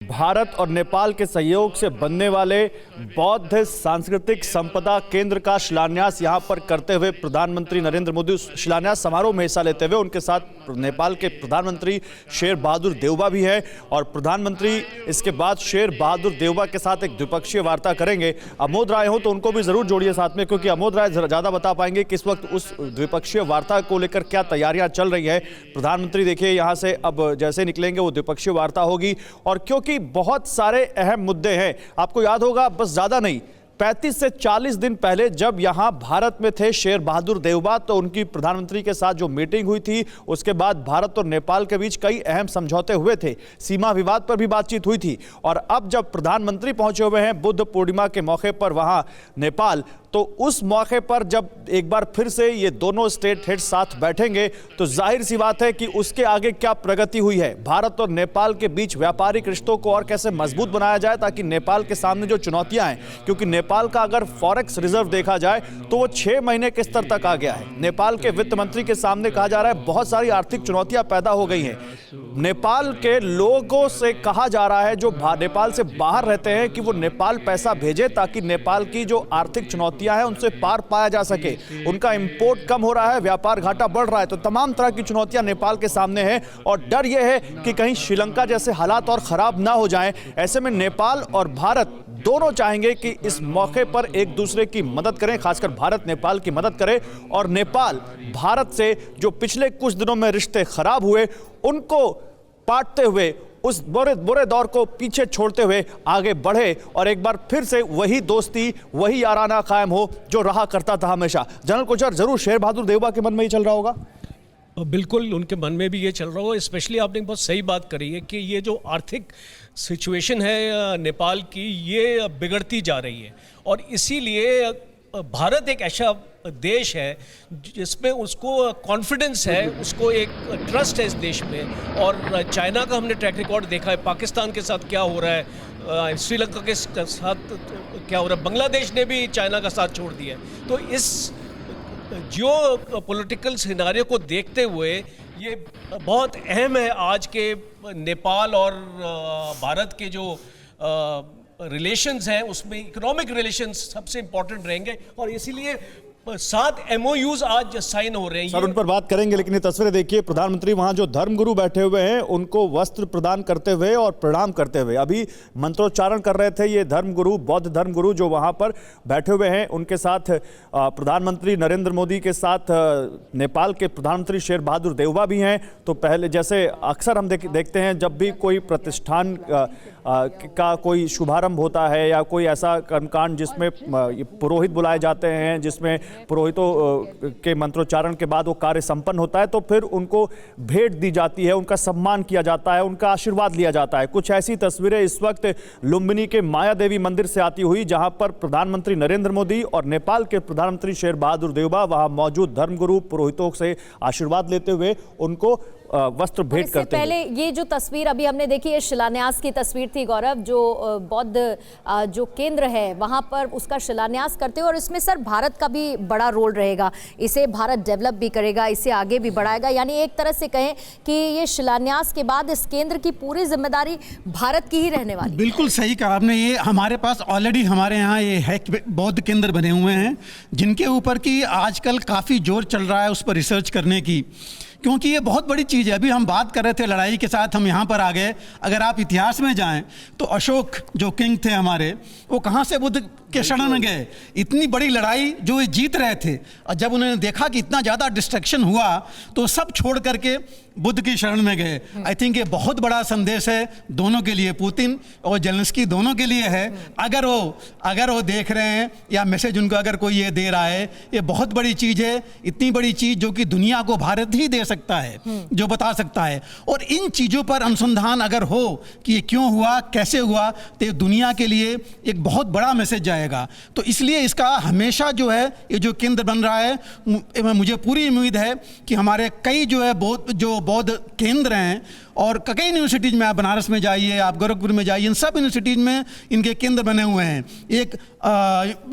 भारत और नेपाल के सहयोग से बनने वाले बौद्ध सांस्कृतिक संपदा केंद्र का शिलान्यास यहां पर करते हुए प्रधानमंत्री नरेंद्र मोदी शिलान्यास समारोह में हिस्सा लेते हुए उनके साथ नेपाल के प्रधानमंत्री शेर बहादुर देउबा भी हैं और प्रधानमंत्री इसके बाद शेर बहादुर देउबा के साथ एक द्विपक्षीय वार्ता करेंगे। अमोद राय हो तो उनको भी जरूर जोड़िए साथ में, क्योंकि अमोद राय ज्यादा बता पाएंगे कि इस वक्त उस द्विपक्षीय वार्ता को लेकर क्या तैयारियां चल रही है। प्रधानमंत्री देखिए यहां से अब जैसे निकलेंगे वो द्विपक्षीय वार्ता होगी और क्योंकि बहुत सारे अहम मुद्दे हैं, आपको याद होगा बस ज्यादा नहीं 35 से 40 दिन पहले जब यहां भारत में थे शेर बहादुर देउबा तो उनकी प्रधानमंत्री के साथ जो मीटिंग हुई थी उसके बाद भारत और नेपाल के बीच कई अहम समझौते हुए थे, सीमा विवाद पर भी बातचीत हुई थी। और अब जब प्रधानमंत्री पहुंचे हुए हैं बुद्ध पूर्णिमा के मौके पर वहां नेपाल, तो उस मौके पर जब एक बार फिर से ये दोनों स्टेट हेड साथ बैठेंगे तो जाहिर सी बात है कि उसके आगे क्या प्रगति हुई है, भारत और नेपाल के बीच व्यापारिक रिश्तों को और कैसे मजबूत बनाया जाए ताकि नेपाल के सामने जो चुनौतियां हैं, क्योंकि नेपाल का अगर फॉरेक्स रिजर्व देखा जाए तो वो 6 महीने के स्तर तक आ गया है। नेपाल के वित्त मंत्री के सामने कहा जा रहा है बहुत सारी आर्थिक चुनौतियां पैदा हो गई हैं। नेपाल के लोगों से कहा जा रहा है जो नेपाल से बाहर रहते हैं कि वो नेपाल पैसा भेजे ताकि नेपाल की जो आर्थिक चुनौतियां हैं उनसे पार पाया जा सके। उनका इंपोर्ट कम हो रहा है, व्यापार घाटा बढ़ रहा है, तो तमाम तरह की चुनौतियां नेपाल के सामने हैं और डर यह है कि कहीं श्रीलंका जैसे हालात और खराब ना हो जाएं। ऐसे में नेपाल और भारत दोनों चाहेंगे कि इस मौके पर एक दूसरे की मदद करें, खासकर भारत नेपाल की मदद करे और नेपाल भारत से जो पिछले कुछ दिनों में रिश्ते खराब हुए उनको पाटते हुए उस बुरे दौर को पीछे छोड़ते हुए आगे बढ़े और एक बार फिर से वही दोस्ती वही याराना कायम हो जो रहा करता था हमेशा। जनरल कोचर, जरूर शेर बहादुर देउबा के मन में ही चल रहा होगा। बिल्कुल उनके मन में भी ये चल रहा हो। स्पेशली आपने बहुत सही बात करी है कि ये जो आर्थिक सिचुएशन है नेपाल की ये बिगड़ती जा रही है और इसीलिए भारत एक ऐसा देश है जिसमें उसको कॉन्फिडेंस है, उसको एक ट्रस्ट है इस देश में। और चाइना का हमने ट्रैक रिकॉर्ड देखा है, पाकिस्तान के साथ क्या हो रहा है, श्रीलंका के साथ क्या हो रहा है, बांग्लादेश ने भी चाइना का साथ छोड़ दिया है। तो इस जियो पॉलिटिकल सिनेरियो को देखते हुए ये बहुत अहम है आज के नेपाल और भारत के जो रिलेशंस हैं उसमें इकोनॉमिक रिलेशंस सबसे इंपॉर्टेंट रहेंगे और इसीलिए 7 MOUs आज साइन हो रहे हैं। सर उन पर बात करेंगे, लेकिन ये तस्वीरें देखिए, प्रधानमंत्री वहां जो धर्मगुरु बैठे हुए हैं उनको वस्त्र प्रदान करते हुए और प्रणाम करते हुए अभी मंत्रोच्चारण कर रहे थे। ये धर्मगुरु, बौद्ध धर्मगुरु जो वहां पर बैठे हुए हैं उनके साथ प्रधानमंत्री नरेंद्र मोदी के साथ नेपाल के प्रधानमंत्री शेर बहादुर देउबा भी हैं। तो पहले जैसे अक्सर हम देखते हैं जब भी कोई प्रतिष्ठान का कोई शुभारंभ होता है या कोई ऐसा कर्मकांड जिसमें पुरोहित बुलाए जाते हैं, जिसमें पुरोहितों के मंत्रोच्चारण के बाद वो कार्य संपन्न होता है, तो फिर उनको भेंट दी जाती है, उनका सम्मान किया जाता है, उनका आशीर्वाद लिया जाता है। कुछ ऐसी तस्वीरें इस वक्त लुम्बिनी के माया देवी मंदिर से आती हुई, जहां पर प्रधानमंत्री नरेंद्र मोदी और नेपाल के प्रधानमंत्री शेर बहादुर देउबा वहां मौजूद धर्मगुरु पुरोहितों से आशीर्वाद लेते हुए उनको वस्त्र भेंट करते हैं। पहले ये जो तस्वीर अभी हमने देखी है शिलान्यास की तस्वीर थी गौरव, जो बौद्ध जो केंद्र है वहां पर उसका शिलान्यास करते हैं और इसमें सर भारत का भी बड़ा रोल रहेगा। इसे भारत डेवलप भी करेगा, इसे आगे भी बढ़ाएगा, यानी एक तरह से कहें कि ये शिलान्यास के बाद इस केंद्र की पूरी जिम्मेदारी भारत की ही रहने वाली। बिल्कुल सही कहा आपने। ये हमारे पास ऑलरेडी हमारे यहाँ ये है बौद्ध केंद्र बने हुए हैं जिनके ऊपर की आजकल काफ़ी जोर चल रहा है उस पर रिसर्च करने की, क्योंकि ये बहुत बड़ी चीज़ है। अभी हम बात कर रहे थे लड़ाई के साथ हम यहाँ पर आ गए। अगर आप इतिहास में जाएं तो अशोक जो किंग थे हमारे, वो कहाँ से बुद्ध के शरण में गए। इतनी बड़ी लड़ाई जो ये जीत रहे थे और जब उन्होंने देखा कि इतना ज़्यादा डिस्ट्रक्शन हुआ तो सब छोड़ करके बुद्ध की शरण में गए। आई थिंक ये बहुत बड़ा संदेश है दोनों के लिए, पुतिन और जेलेंस्की दोनों के लिए है। अगर वो देख रहे हैं या मैसेज उनको अगर कोई ये दे रहा है, ये बहुत बड़ी चीज़ है। इतनी बड़ी चीज़ जो कि दुनिया को भारत ही दे सकता है, जो बता सकता है। और इन चीज़ों पर अनुसंधान अगर हो कि ये क्यों हुआ, कैसे हुआ, तो दुनिया के लिए एक बहुत बड़ा मैसेज जाएगा। तो इसलिए इसका हमेशा जो है ये जो केंद्र बन रहा है, मुझे पूरी उम्मीद है कि हमारे कई जो है बौद्ध केंद्र हैं और कई यूनिवर्सिटीज़ में, आप बनारस में जाइए, आप गोरखपुर में जाइए, इन सब यूनिवर्सिटीज़ में इनके केंद्र बने हुए हैं। एक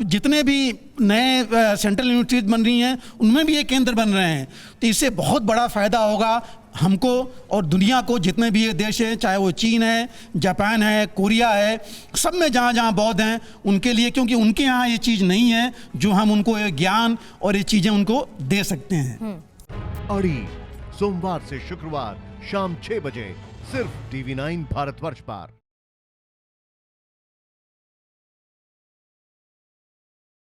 जितने भी नए सेंट्रल यूनिवर्सिटीज़ बन रही हैं उनमें भी ये केंद्र बन रहे हैं। तो इससे बहुत बड़ा बड़ा फ़ायदा होगा हमको और दुनिया को, जितने भी ये देश हैं, चाहे वो चीन है, जापान है, कोरिया है, सब में जहाँ जहाँ बौद्ध हैं उनके लिए, क्योंकि उनके यहाँ ये चीज़ नहीं है जो हम उनको ये ज्ञान और ये चीज़ें उनको दे सकते हैं। अड़ी सोमवार से शुक्रवार शाम 6 बजे सिर्फ TV9 भारतवर्ष पर।